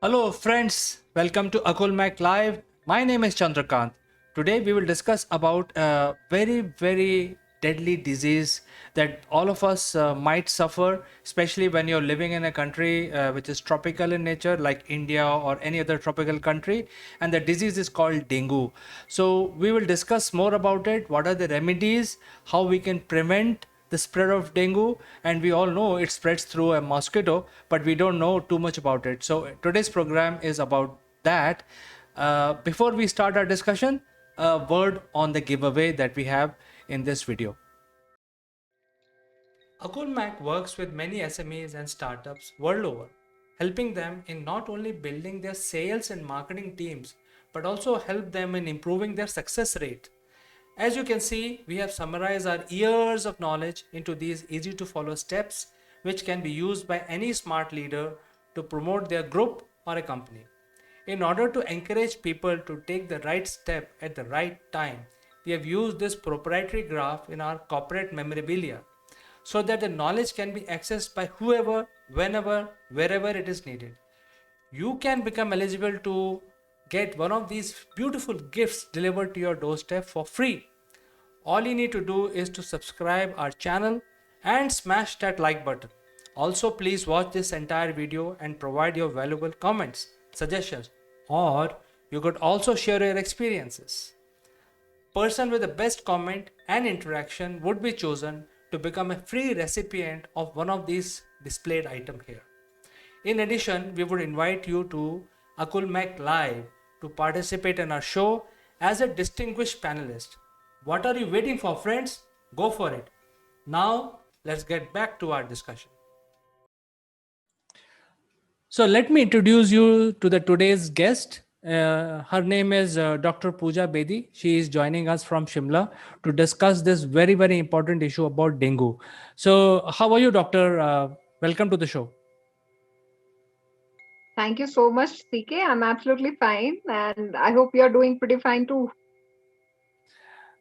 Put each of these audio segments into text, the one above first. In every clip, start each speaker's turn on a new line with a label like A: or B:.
A: Hello, friends. Welcome to Akul Mac Live. My name is Chandrakant. Today, we will discuss about a very deadly disease that all of us might suffer, especially when you're living in a country which is tropical in nature, like India or any other tropical country. And the disease is called dengue. So, we will discuss more about it. What are the remedies? How we can prevent the spread of dengue, and we all know it spreads through a mosquito, but we don't know too much about it. So today's program is about that. Before we start our discussion, a word on the giveaway that we have in this video. Akulmac works with many SMEs and startups world over, helping them in not only building their sales and marketing teams, but also help them in improving their success rate. As you can see, we have summarized our years of knowledge into these easy to follow steps, which can be used by any smart leader to promote their group or a company. In order to encourage people to take the right step at the right time, we have used this proprietary graph in our corporate memorabilia so that the knowledge can be accessed by whoever, whenever, wherever it is needed. You can become eligible to get one of these beautiful gifts delivered to your doorstep for free. All you need to do is to subscribe our channel and smash that like button. Also, please watch this entire video and provide your valuable comments, suggestions, or you could also share your experiences. Person with the best comment and interaction would be chosen to become a free recipient of one of these displayed items here. In addition, we would invite you to Akul Mac Live to participate in our show as a distinguished panelist. What are you waiting for, friends? Go for it. Now, let's get back to our discussion. So let me introduce you to the today's guest. Her name is Dr. Pooja Bedi. She is joining us from Shimla to discuss this very important issue about dengue. So, how are you, doctor? Welcome to the show.
B: Thank you so much, CK. I'm absolutely fine, and I hope you're doing pretty fine too.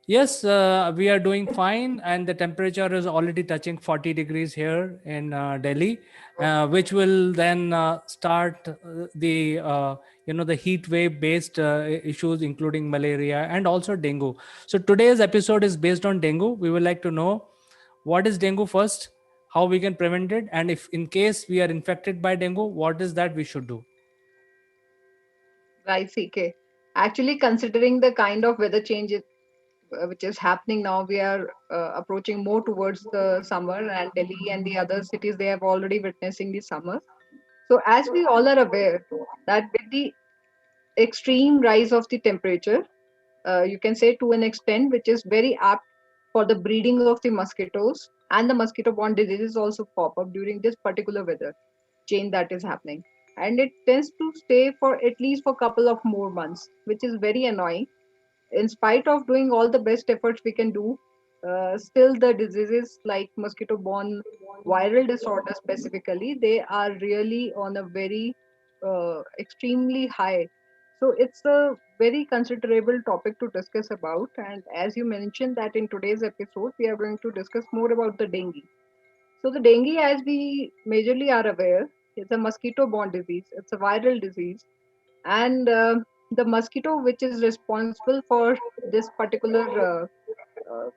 A: Yes, we are doing fine, and the temperature is already touching 40 degrees here in Delhi, which will then start the heat wave based issues, including malaria and also dengue. So today's episode is based on dengue. We would like to know what is dengue first, how we can prevent it, and if in case we are infected by dengue, what is that we should do.
B: Right, CK. Actually, considering the kind of weather change which is happening now, we are approaching more towards the summer, and Delhi and the other cities they have already witnessing the summer. So, as we all are aware that with the extreme rise of the temperature, you can say to an extent which is very apt for the breeding of the mosquitoes and the mosquito-borne diseases also pop up during this particular weather change that is happening, and it tends to stay for at least for a couple of more months, which is very annoying. In spite of doing all the best efforts we can do, still the diseases like mosquito-borne viral disorder specifically, they are really on a very extremely high. So it's a very considerable topic to discuss about. And as you mentioned that in today's episode, we are going to discuss more about the dengue. So the dengue, as we majorly are aware, is a mosquito-borne disease. It's a viral disease, and the mosquito which is responsible for this particular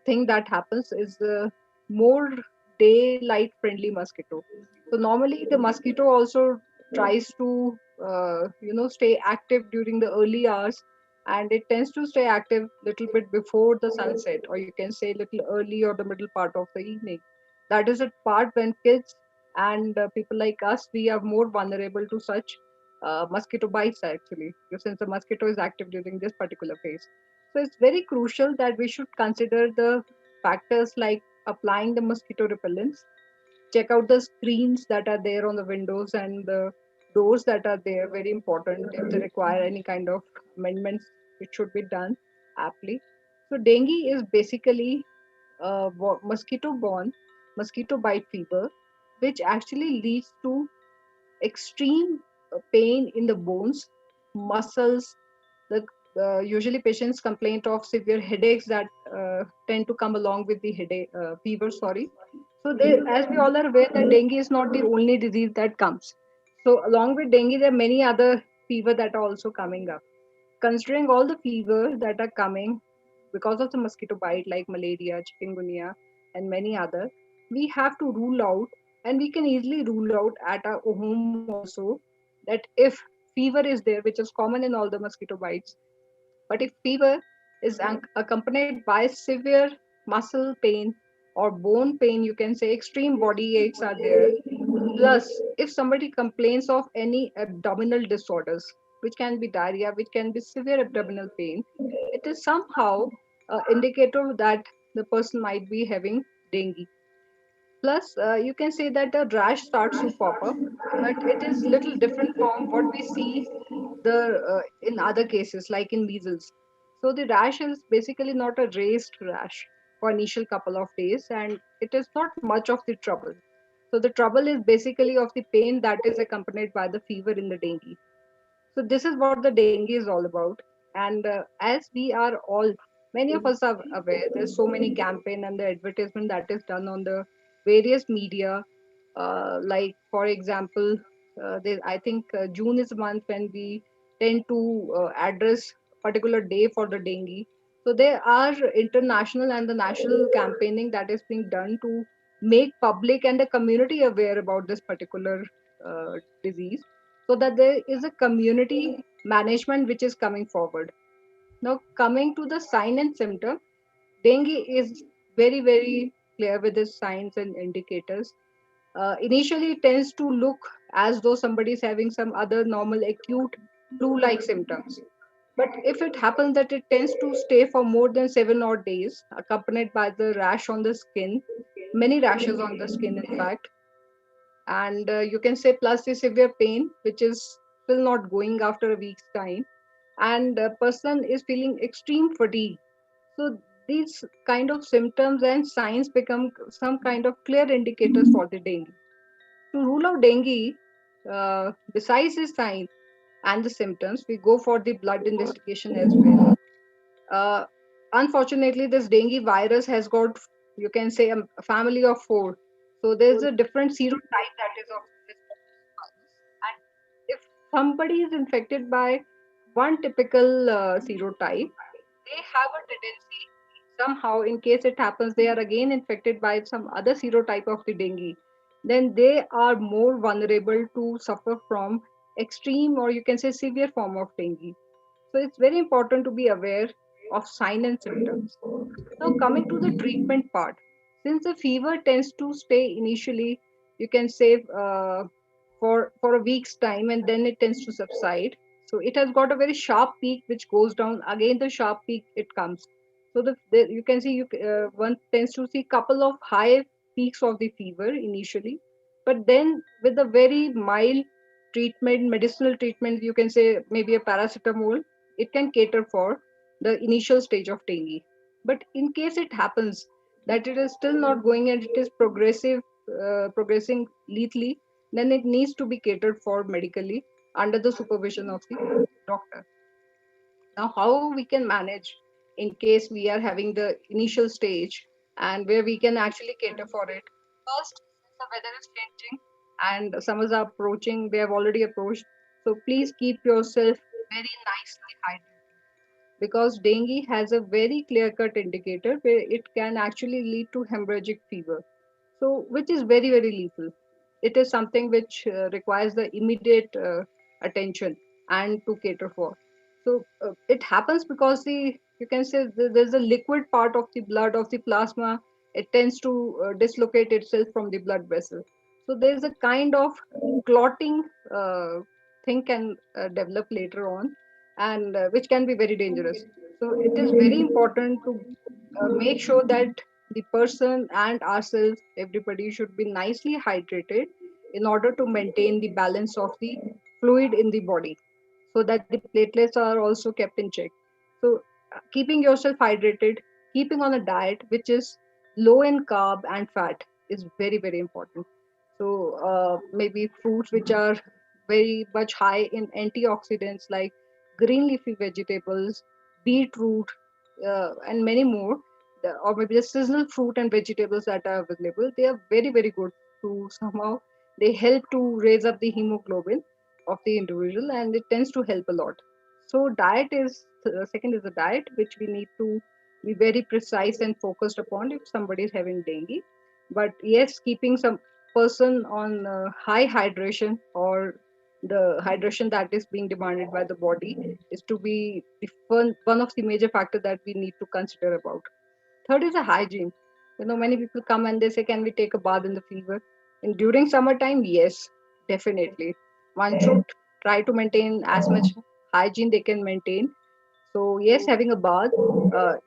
B: thing that happens is the more daylight friendly mosquito. So normally the mosquito also tries to stay active during the early hours, and it tends to stay active little bit before the sunset, or you can say little early or the middle part of the evening. That is a part when kids and people like us, we are more vulnerable to such mosquito bites actually, since the mosquito is active during this particular phase. So it's very crucial that we should consider the factors like applying the mosquito repellents, check out the screens that are there on the windows and the doors that are there, very important. If they require any kind of amendments, it should be done aptly. So dengue is basically mosquito borne mosquito bite fever, which actually leads to extreme pain in the bones, muscles. The usually patients complain of severe headaches that tend to come along with the headache fever. Sorry. So they, as we all are aware, that dengue is not the only disease that comes. So along with dengue, there are many other fever that are also coming up. Considering all the fevers that are coming because of the mosquito bite, like malaria, chikungunya, and many other, we have to rule out, and we can easily rule out at our home also, that if fever is there, which is common in all the mosquito bites, but if fever is accompanied by severe muscle pain or bone pain, you can say extreme body aches are there. Plus, if somebody complains of any abdominal disorders, which can be diarrhea, which can be severe abdominal pain, it is somehow indicator that the person might be having dengue. Plus, you can say that the rash starts to pop up, but it is little different from what we see the in other cases, like in measles. So the rash is basically not a raised rash for initial couple of days, and it is not much of the trouble. So the trouble is basically of the pain that is accompanied by the fever in the dengue. So this is what the dengue is all about. And as we are all, many of us are aware, there's so many campaign and the advertisement that is done on the various media. Like for example, I think June is a month when we tend to address particular day for the dengue. So there are international and the national campaigning that is being done to make public and the community aware about this particular disease, so that there is a community management which is coming forward. Now, coming to the sign and symptom, dengue is very, very clear with its signs and indicators. Initially, it tends to look as though somebody is having some other normal acute flu like symptoms. But if it happens that it tends to stay for more than 7 odd days, accompanied by the rash on the skin, many rashes on the skin, in fact, and you can say plus the severe pain which is still not going after a week's time, and a person is feeling extreme fatigue. So these kind of symptoms and signs become some kind of clear indicators for the dengue. To rule out dengue, besides the signs and the symptoms, we go for the blood investigation as well. uh, Unfortunately, this dengue virus has got, you can say, a family of four. So there's a different serotype that is of this virus. And if somebody is infected by one typical serotype, they have a tendency, somehow, in case it happens, they are again infected by some other serotype of the dengue, then they are more vulnerable to suffer from extreme or you can say severe form of dengue. So it's very important to be aware of sign and symptoms. Now, coming to the treatment part, since the fever tends to stay initially, you can say for a week's time, and then it tends to subside. So it has got a very sharp peak which goes down. Again, the sharp peak it comes. So you can see one tends to see couple of high peaks of the fever initially, but then with a very mild treatment, medicinal treatment, you can say maybe a paracetamol, it can cater for the initial stage of dengue. But in case it happens that it is still not going and it is progressing lethally, then it needs to be catered for medically under the supervision of the doctor. Now, how we can manage in case we are having the initial stage and where we can actually cater for it? First, since the weather is changing and summers are approaching, they have already approached. So please keep yourself very nicely hydrated, because dengue has a very clear cut indicator where it can actually lead to hemorrhagic fever, so which is very, very lethal. It is something which requires the immediate attention and to cater for. So it happens because you can say there's a liquid part of the blood of the plasma, it tends to dislocate itself from the blood vessel. So there's a kind of clotting uh, thing can develop later on, and which can be very dangerous. So it is very important to make sure that the person and ourselves, everybody should be nicely hydrated in order to maintain the balance of the fluid in the body, so that the platelets are also kept in check. So keeping yourself hydrated, keeping on a diet which is low in carb and fat is very, very important. So maybe fruits which are very much high in antioxidants like green leafy vegetables, beetroot, and many more, or maybe the seasonal fruit and vegetables that are available. They are very, very good to somehow They help to raise up the hemoglobin of the individual, and it tends to help a lot. So diet is second is the diet, which we need to be very precise and focused upon if somebody is having dengue. But yes, keeping some person on high hydration, or the hydration that is being demanded by the body, is to be the one of the major factors that we need to consider about. Third is a hygiene. Many people come and they say, "Can we take a bath in the fever?" And during summertime, yes, definitely. One should try to maintain as much hygiene they can maintain. So yes, having a bath,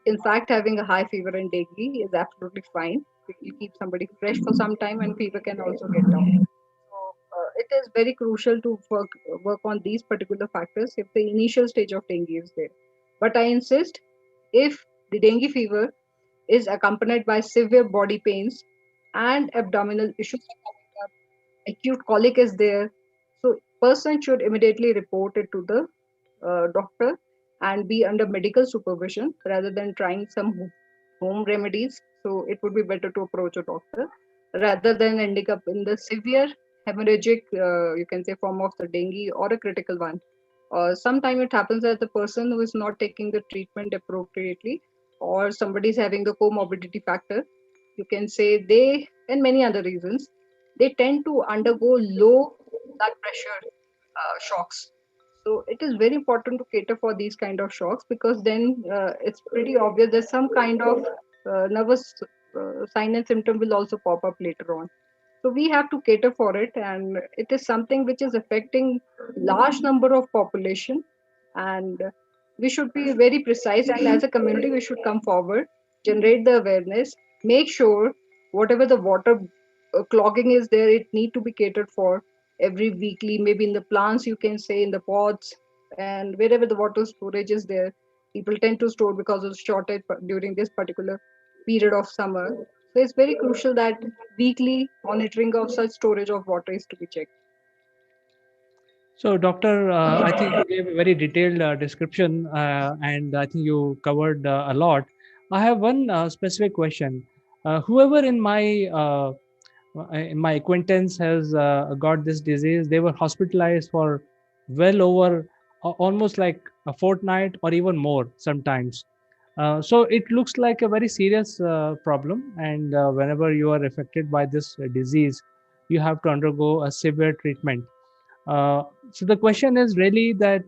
B: in fact, having a high fever and dengue is absolutely fine. It will keep somebody fresh for some time, and fever can also get down. So it is very crucial to work on these particular factors if the initial stage of dengue is there. But I insist, if the dengue fever is accompanied by severe body pains and abdominal issues are coming up, acute colic is there, so person should immediately report it to the doctor and be under medical supervision rather than trying some home remedies. So it would be better to approach a doctor rather than ending up in the severe hemorrhagic, you can say, form of the dengue or a critical one. Sometimes it happens that the person who is not taking the treatment appropriately, or somebody is having a comorbidity factor, you can say, they, and many other reasons, they tend to undergo low blood pressure shocks. So it is very important to cater for these kind of shocks, because then it's pretty obvious that some kind of nervous sign and symptom will also pop up later on. So we have to cater for it, and it is something which is affecting large number of population, and we should be very precise. And as a community, we should come forward, generate the awareness, make sure whatever the water clogging is there, it need to be catered for every weekly, maybe in the plants, you can say, in the pots, and wherever the water storage is there, people tend to store because of shortage during this particular period of summer. So it's very crucial that weekly monitoring of such storage of water is to be checked.
C: So, Doctor, I think you gave a very detailed description, and I think you covered a lot. I have one specific question. Whoever in my acquaintance has got this disease, they were hospitalized for well over almost like a fortnight or even more sometimes. So it looks like a very serious problem, and whenever you are affected by this disease, you have to undergo a severe treatment. So the question is really that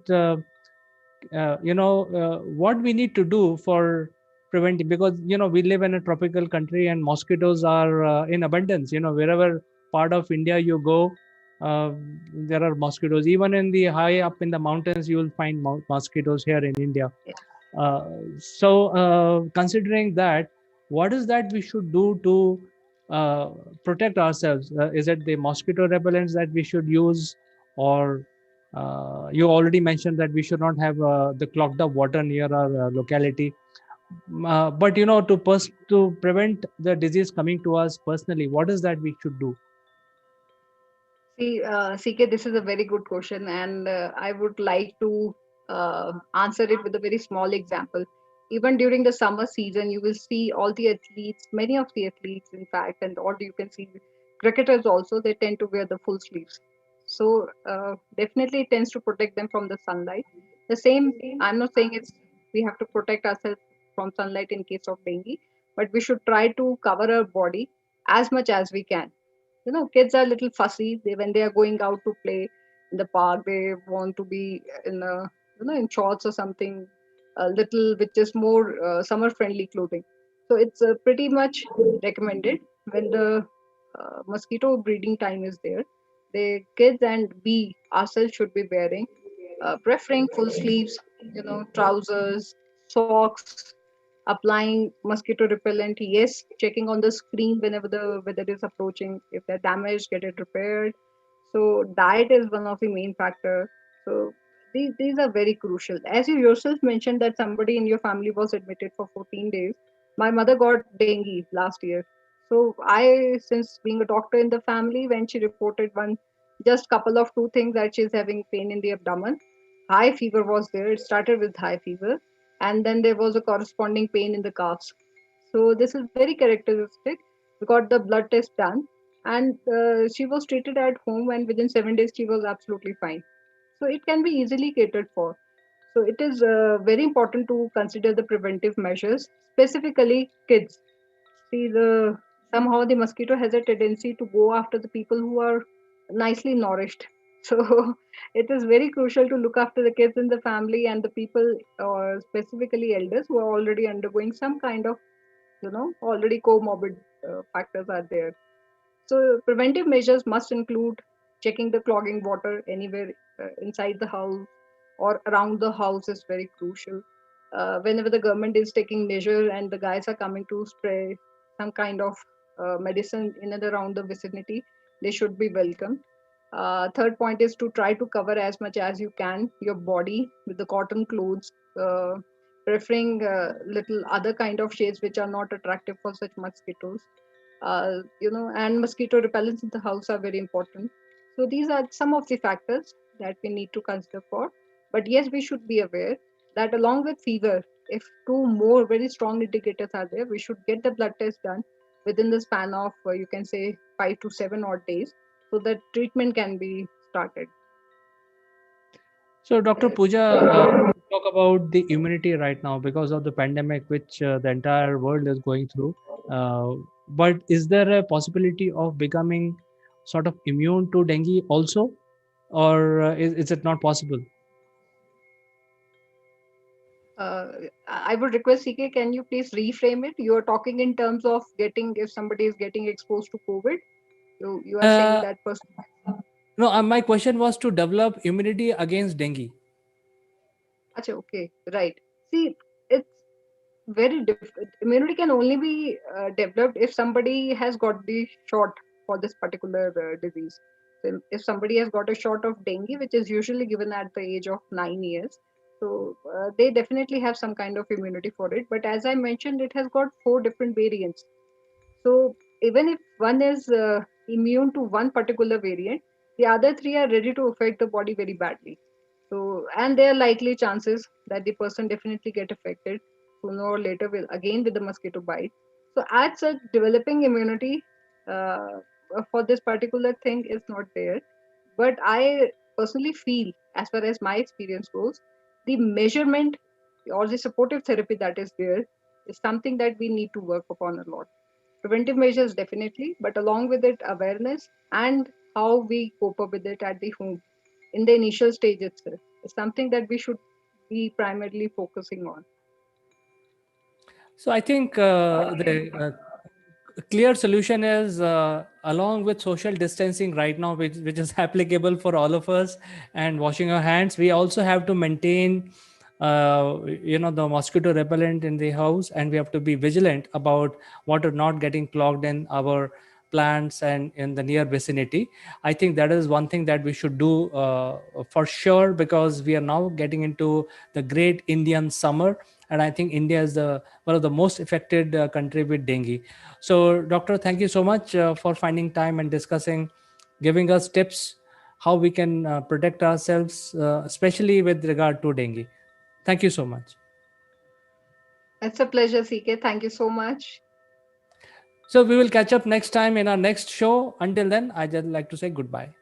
C: what we need to do for preventing, because we live in a tropical country and mosquitoes are in abundance. Wherever part of India you go, uh, there are mosquitoes. Even in the high up in the mountains, you will find mosquitoes here in India.
B: Yeah.
C: uh, Considering that, what is that we should do to uh, protect ourselves? Is it the mosquito repellents that we should use, or you already mentioned that we should not have the clogged up water near our locality? But to prevent the disease coming to us personally, what is that we should do?
B: See, CK, this is a very good question, and I would like to answer it with a very small example. Even during the summer season, you will see all the athletes, many of the athletes, in fact, and all you can see cricketers also, they tend to wear the full sleeves. So definitely it tends to protect them from the sunlight. The same, I'm not saying it's we have to protect ourselves from sunlight in case of dengue, but we should try to cover our body as much as we can. Kids are a little fussy. When they are going out to play in the park, they want to be in a, in shorts or something, a little which is more summer friendly clothing. So it's pretty much recommended when the mosquito breeding time is there. The kids and we ourselves should be wearing, preferring full sleeves, trousers, socks, applying mosquito repellent. Yes, checking on the screen whenever the weather is approaching. If they're damaged, get it repaired. So diet is one of the main factor. So these are very crucial. As you yourself mentioned that somebody in your family was admitted for 14 days. My mother got dengue last year. So I, since being a doctor in the family, when she reported one, just couple of two things, that she's having pain in the abdomen, high fever was there. It started with high fever, and then there was a corresponding pain in the calves. So this is very characteristic. We got the blood test done. and she was treated at home, and within 7 days she was absolutely fine. So it can be easily catered for. So it is very important to consider the preventive measures, specifically kids. See, the somehow the mosquito has a tendency to go after the people who are nicely nourished. So it is very crucial to look after the kids in the family and the people, or specifically elders who are already undergoing some kind of, already comorbid factors are there. So preventive measures must include checking the clogging water anywhere inside the house or around the house is very crucial. Whenever the government is taking measure and the guys are coming to spray some kind of medicine in and around the vicinity, they should be welcome. Third point is to try to cover as much as you can your body with the cotton clothes, preferring little other kind of shades which are not attractive for such mosquitoes. And mosquito repellents in the house are very important. So these are some of the factors that we need to consider for. But yes, we should be aware that along with fever, if two more very strong indicators are there, we should get the blood test done within the span of, you can say, 5 to 7 odd days, so that treatment can be started.
C: So, Dr.
B: Uh,
C: Pooja, talk about the immunity right now because of the pandemic, which the entire world is going through. Uh, but is there a possibility of becoming sort of immune to dengue also, or is it not possible?
B: uh, I would request CK, can you please reframe it? You are talking in terms of getting, if somebody is getting exposed to COVID, you are saying
C: Uh,
B: that person.
C: no, my question was to develop immunity against dengue.
B: Acha, okay, right. See, it's very different. Immunity can only be developed if somebody has got the shot for this particular disease. So if somebody has got a shot of dengue, which is usually given at the age of 9 years, so they definitely have some kind of immunity for it. But as I mentioned, it has got four different variants. So even if one is immune to one particular variant, the other three are ready to affect the body very badly. So, and there are likely chances that the person definitely get affected sooner or later will again with the mosquito bite. So, as such, developing immunity for this particular thing is not there. But I personally feel, as far as my experience goes, the measurement or the supportive therapy that is there is something that we need to work upon a lot. Preventive measures definitely, but along with it, awareness and how we cope up with it at the home in the initial stage itself is something that we should be primarily focusing on.
C: So I think the clear solution is along with social distancing right now, which is applicable for all of us, and washing our hands. We also have to maintain, the mosquito repellent in the house, and we have to be vigilant about water not getting clogged in our plants and in the near vicinity. I think that is one thing that we should do for sure, because we are now getting into the great Indian summer, and I think India is the one of the most affected country with dengue. So, doctor, thank you so much for finding time and discussing, giving us tips how we can protect ourselves, especially with regard to dengue. Thank you so much.
B: It's a pleasure, CK. Thank you so much.
C: So we will catch up next time in our next show. Until then, I just like to say goodbye.